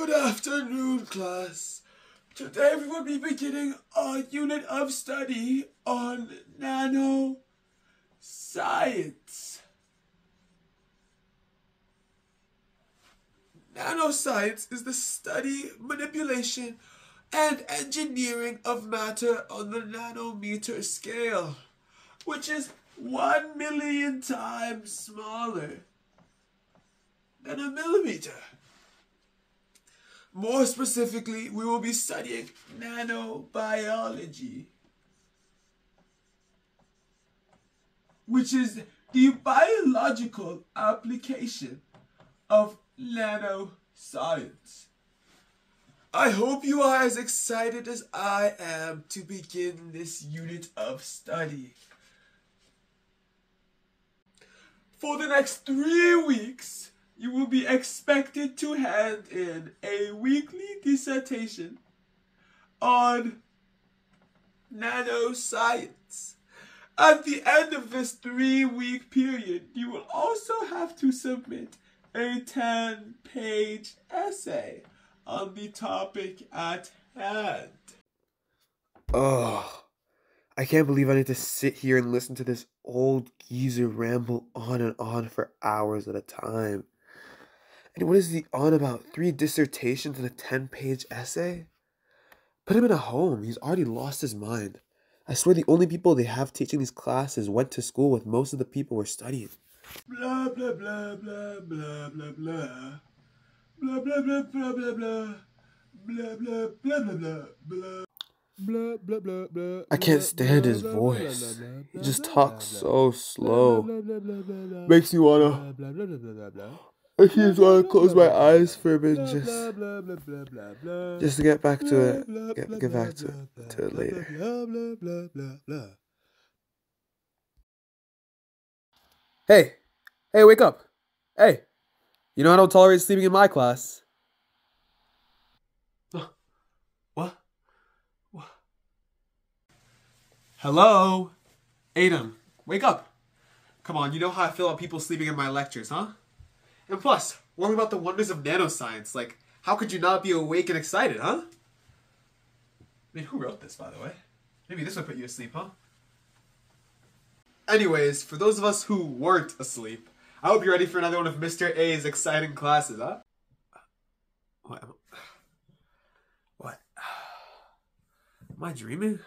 Good afternoon, class. Today we will be beginning a unit of study on nanoscience. Nanoscience is the study, manipulation, and engineering of matter on the nanometer scale, which is 1,000,000 times smaller than a millimeter. More specifically, we will be studying nanobiology, which is the biological application of nanoscience. I hope you are as excited as I am to begin this unit of study. For the next 3 weeks, you will be expected to hand in a weekly dissertation on nanoscience. At the end of this 3-week period, you will also have to submit a 10-page essay on the topic at hand. Oh, I can't believe I need to sit here and listen to this old geezer ramble on and on for hours at a time. And what is he on about? 3 dissertations and a 10-page essay? Put him in a home. He's already lost his mind. I swear the only people they have teaching these classes went to school with most of the people we're studying. Blah, blah, blah, blah, blah, blah, blah. Blah, blah, blah, blah, blah, blah. Blah, blah, blah, blah, blah, blah. Blah, blah, blah, blah, I can't stand his blah, voice. blah, blah, He blah, just blah, talks blah, so slow. blah, blah, blah, blah, blah, Makes me wanna... blah, blah, blah, blah, blah, blah. I just wanna close my eyes for a bit Blah, just blah, blah, blah, blah, blah, blah. to get back to it. Blah, blah, Get blah, back to blah, it blah, later. blah, blah, blah, blah, blah. Hey, wake up. Hey, you know I don't tolerate sleeping in my class. What? Hello? Adam, wake up. Come on, you know how I feel about people sleeping in my lectures, huh? And plus, learning about the wonders of nanoscience. Like, how could you not be awake and excited, huh? I mean, who wrote this, by the way? Maybe this would put you to sleep, huh? Anyways, for those of us who weren't asleep, I hope you're ready for another one of Mr. A's exciting classes, huh? What? Am I dreaming?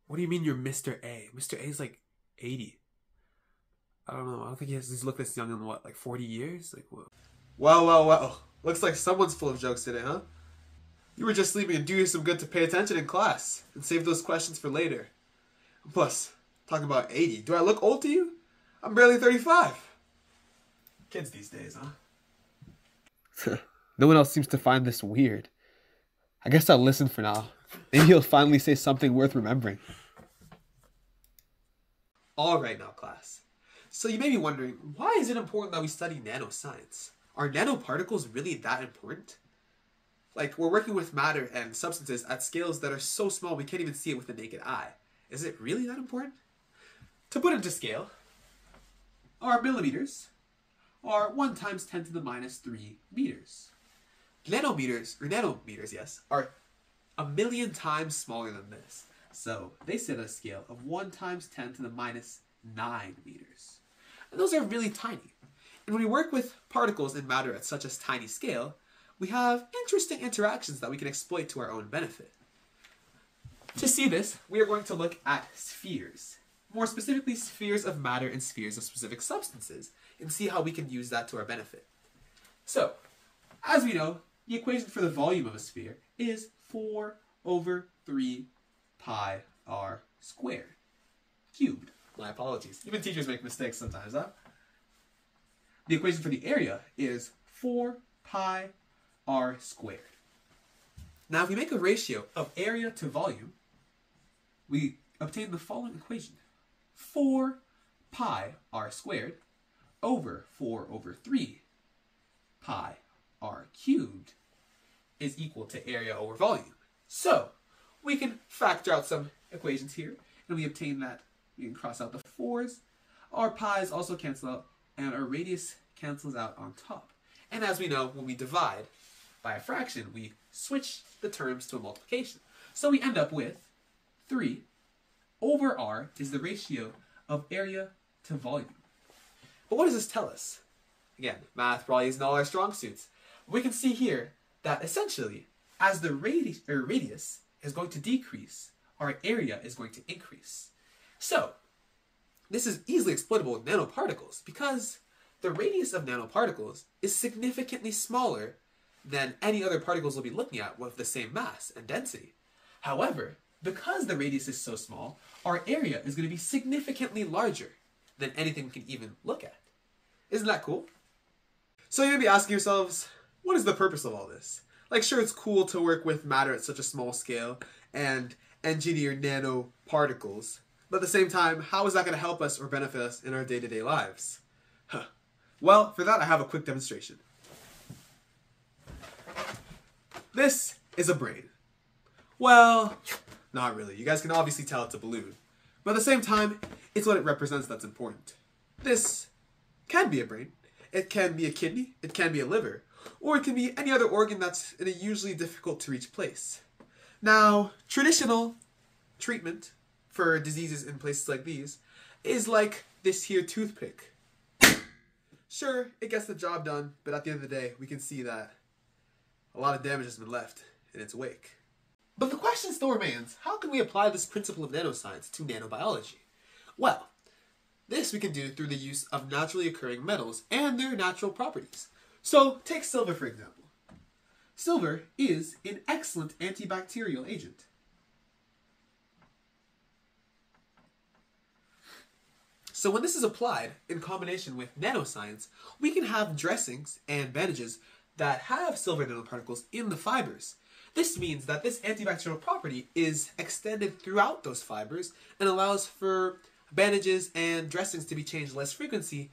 What do you mean you're Mr. A? Mr. A's like 80. I don't know. I don't think he's looked this young in what, like 40 years? Like what? Well. Looks like someone's full of jokes today, huh? You were just sleeping and do you some good to pay attention in class and save those questions for later. Plus, talking about 80. Do I look old to you? I'm barely 35. Kids these days, huh? No one else seems to find this weird. I guess I'll listen for now. Maybe he'll finally say something worth remembering. All right now, class. So you may be wondering, why is it important that we study nanoscience? Are nanoparticles really that important? Like, we're working with matter and substances at scales that are so small we can't even see it with the naked eye. Is it really that important? To put into scale, our millimeters are 1 × 10⁻³ meters. Nanometers, yes, are 1,000,000 times smaller than this. So they sit at a scale of 1 × 10⁻⁹ meters. And those are really tiny. And when we work with particles in matter at such a tiny scale, we have interesting interactions that we can exploit to our own benefit. To see this, we are going to look at spheres. More specifically, spheres of matter and spheres of specific substances, and see how we can use that to our benefit. So, as we know, the equation for the volume of a sphere is 4/3πr² cubed. My apologies. Even teachers make mistakes sometimes, huh? The equation for the area is 4πr². Now, if we make a ratio of area to volume, we obtain the following equation. 4πr² over 4/3πr³ is equal to area over volume. So, we can factor out some equations here, and we obtain that we can cross out the 4's. Our pi's also cancel out, and our radius cancels out on top. And as we know, when we divide, by a fraction, we switch the terms to a multiplication. So we end up with 3 over r is the ratio of area to volume. But what does this tell us? Again, math probably isn't all our strong suits. We can see here that essentially, as the radius is going to decrease, our area is going to increase. So, this is easily exploitable with nanoparticles because the radius of nanoparticles is significantly smaller than any other particles we'll be looking at with the same mass and density. However, because the radius is so small, our area is going to be significantly larger than anything we can even look at. Isn't that cool? So you may be asking yourselves, what is the purpose of all this? Like, sure, it's cool to work with matter at such a small scale and engineer nanoparticles, but at the same time, how is that going to help us or benefit us in our day-to-day lives? Well, for that, I have a quick demonstration. This is a brain. Well, not really. You guys can obviously tell it's a balloon. But at the same time, it's what it represents that's important. This can be a brain. It can be a kidney. It can be a liver. Or it can be any other organ that's in a usually difficult to reach place. Now, traditional treatment for diseases in places like these is like this here toothpick. Sure, it gets the job done, but at the end of the day, we can see that a lot of damage has been left in its wake. But the question still remains, how can we apply this principle of nanoscience to nanobiology? Well, this we can do through the use of naturally occurring metals and their natural properties. So, take silver for example. Silver is an excellent antibacterial agent. So when this is applied in combination with nanoscience, we can have dressings and bandages that have silver nanoparticles in the fibers. This means that this antibacterial property is extended throughout those fibers and allows for bandages and dressings to be changed with less frequency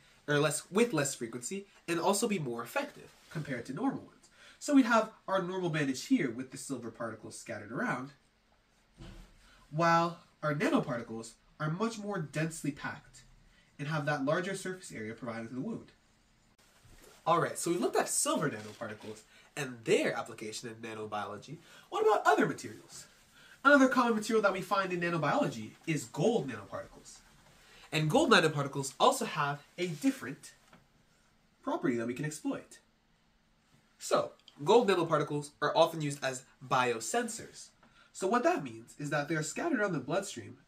and also be more effective compared to normal ones. So we have our normal bandage here with the silver particles scattered around, while our nanoparticles are much more densely packed and have that larger surface area provided to the wound. Alright, so we looked at silver nanoparticles and their application in nanobiology. What about other materials? Another common material that we find in nanobiology is gold nanoparticles. And gold nanoparticles also have a different property that we can exploit. So, gold nanoparticles are often used as biosensors. So what that means is that they are scattered around the bloodstream,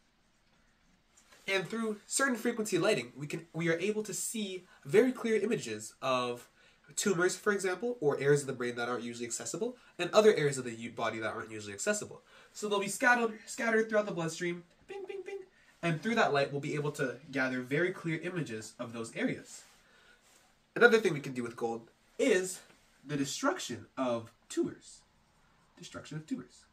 and through certain frequency lighting, we are able to see very clear images of tumors, for example, or areas of the brain that aren't usually accessible, and other areas of the body that aren't usually accessible. So they'll be scattered throughout the bloodstream, bing, bing, bing, and through that light, we'll be able to gather very clear images of those areas. Another thing we can do with gold is the destruction of tumors. Destruction of tumors.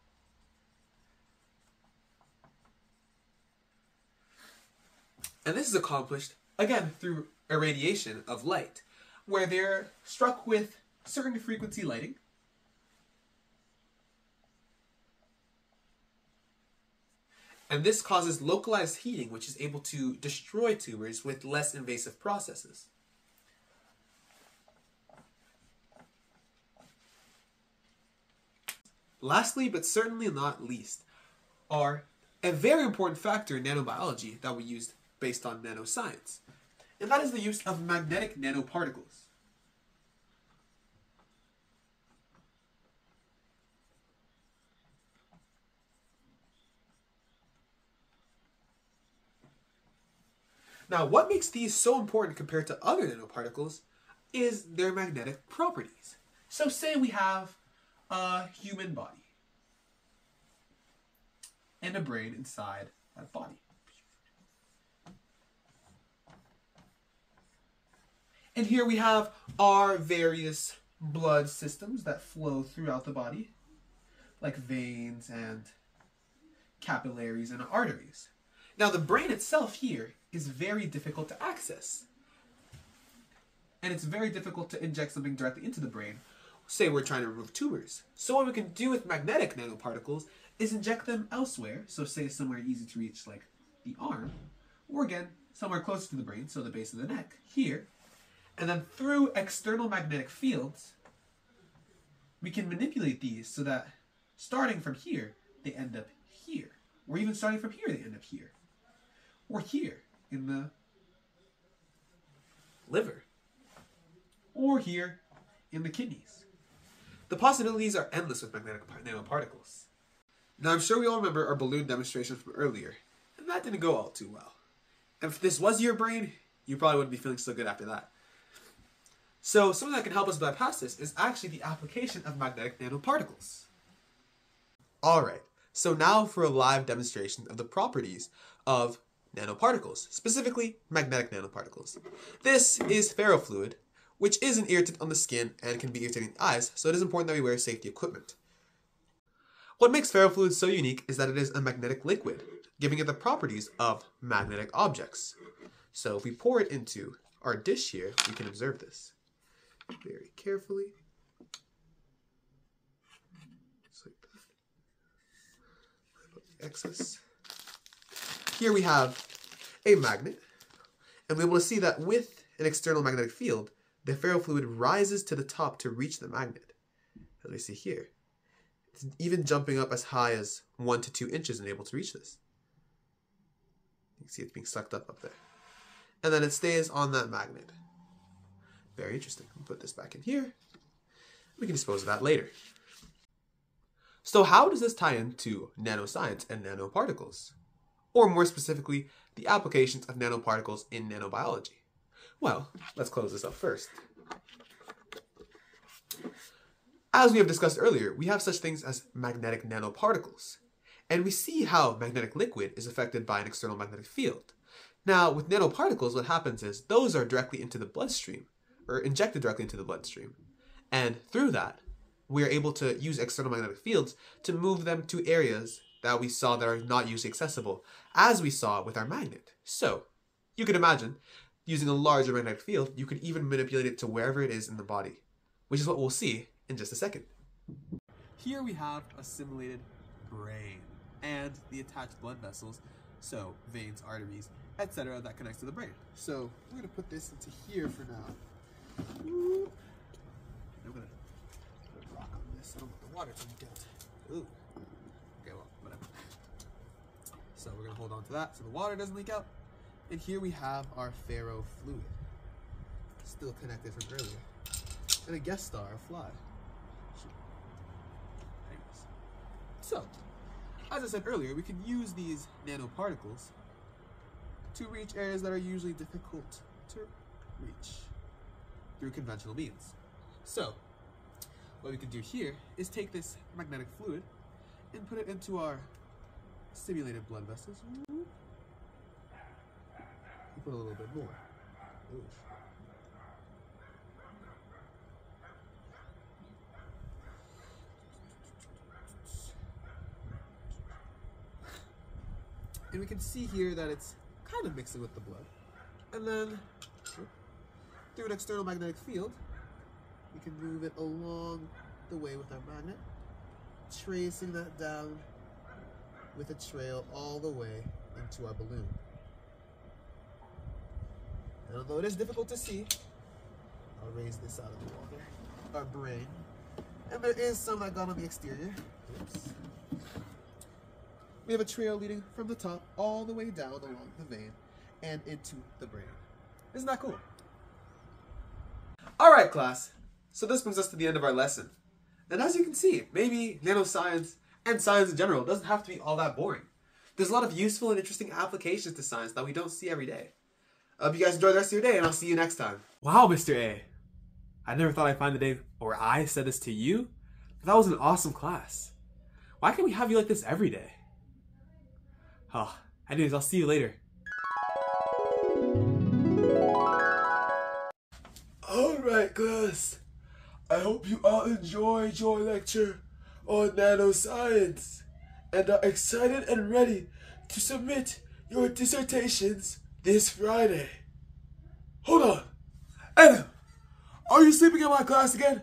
And this is accomplished, again, through irradiation of light, where they're struck with certain frequency lighting. And this causes localized heating, which is able to destroy tumors with less invasive processes. Lastly, but certainly not least, are a very important factor in nanobiology that we used based on nanoscience, and that is the use of magnetic nanoparticles. Now, what makes these so important compared to other nanoparticles is their magnetic properties. So say we have a human body and a brain inside that body. And here we have our various blood systems that flow throughout the body, like veins and capillaries and arteries. Now the brain itself here is very difficult to access. And it's very difficult to inject something directly into the brain. Say we're trying to remove tumors. So what we can do with magnetic nanoparticles is inject them elsewhere. So say somewhere easy to reach like the arm, or again, somewhere closer to the brain, so the base of the neck, here. And then through external magnetic fields, we can manipulate these so that starting from here, they end up here. Or even starting from here, they end up here. Or here in the liver. Or here in the kidneys. The possibilities are endless with magnetic nanoparticles. Now, I'm sure we all remember our balloon demonstration from earlier, and that didn't go all too well. And if this was your brain, you probably wouldn't be feeling so good after that. So, something that can help us bypass this is actually the application of magnetic nanoparticles. Alright, so now for a live demonstration of the properties of nanoparticles, specifically magnetic nanoparticles. This is ferrofluid, which is an irritant on the skin and can be irritating the eyes, so it is important that we wear safety equipment. What makes ferrofluid so unique is that it is a magnetic liquid, giving it the properties of magnetic objects. So if we pour it into our dish here, we can observe this very carefully. Just like that. Excess. Here we have a magnet, and we're able to see that with an external magnetic field, the ferrofluid rises to the top to reach the magnet. As we see here, it's even jumping up as high as 1 to 2 inches and able to reach this. You can see it's being sucked up there. And then it stays on that magnet. Very interesting. We'll put this back in here. We can dispose of that later. So how does this tie into nanoscience and nanoparticles? Or more specifically, the applications of nanoparticles in nanobiology? Well, let's close this up first. As we have discussed earlier, we have such things as magnetic nanoparticles. And we see how magnetic liquid is affected by an external magnetic field. Now, with nanoparticles, what happens is those are directly into the bloodstream, or injected directly into the bloodstream. And through that, we are able to use external magnetic fields to move them to areas that we saw that are not usually accessible, as we saw with our magnet. So, you can imagine, using a larger magnetic field, you could even manipulate it to wherever it is in the body, which is what we'll see in just a second. Here we have a simulated brain and the attached blood vessels, so veins, arteries, etc. that connects to the brain. So we're going to put this into here for now. Ooh. I'm going to put a rock on this. I don't want the water to leak out. Ooh. Okay, well, whatever. So we're going to hold on to that so the water doesn't leak out. And here we have our ferrofluid, still connected from earlier, and a guest star, a fly. Anyways. So, as I said earlier, we can use these nanoparticles to reach areas that are usually difficult to reach through conventional means. So, what we can do here is take this magnetic fluid and put it into our simulated blood vessels. Put a little bit more. Oof. And we can see here that it's kind of mixing with the blood. And then, through an external magnetic field, we can move it along the way with our magnet, tracing that down with a trail all the way into our balloon. And although it is difficult to see, I'll raise this out of the water. Our brain. And there is some that got on the exterior. Oops. We have a trail leading from the top all the way down along the vein and into the brain. Isn't that cool? Alright, class. So this brings us to the end of our lesson. And as you can see, maybe nanoscience and science in general doesn't have to be all that boring. There's a lot of useful and interesting applications to science that we don't see every day. I hope you guys enjoy the rest of your day, and I'll see you next time. Wow, Mr. A. I never thought I'd find the day where I said this to you. But that was an awesome class. Why can't we have you like this every day? Oh, anyways, I'll see you later. Alright, class. I hope you all enjoyed your lecture on nanoscience and are excited and ready to submit your dissertations this Friday. Hold on. Adam, are you sleeping in my class again?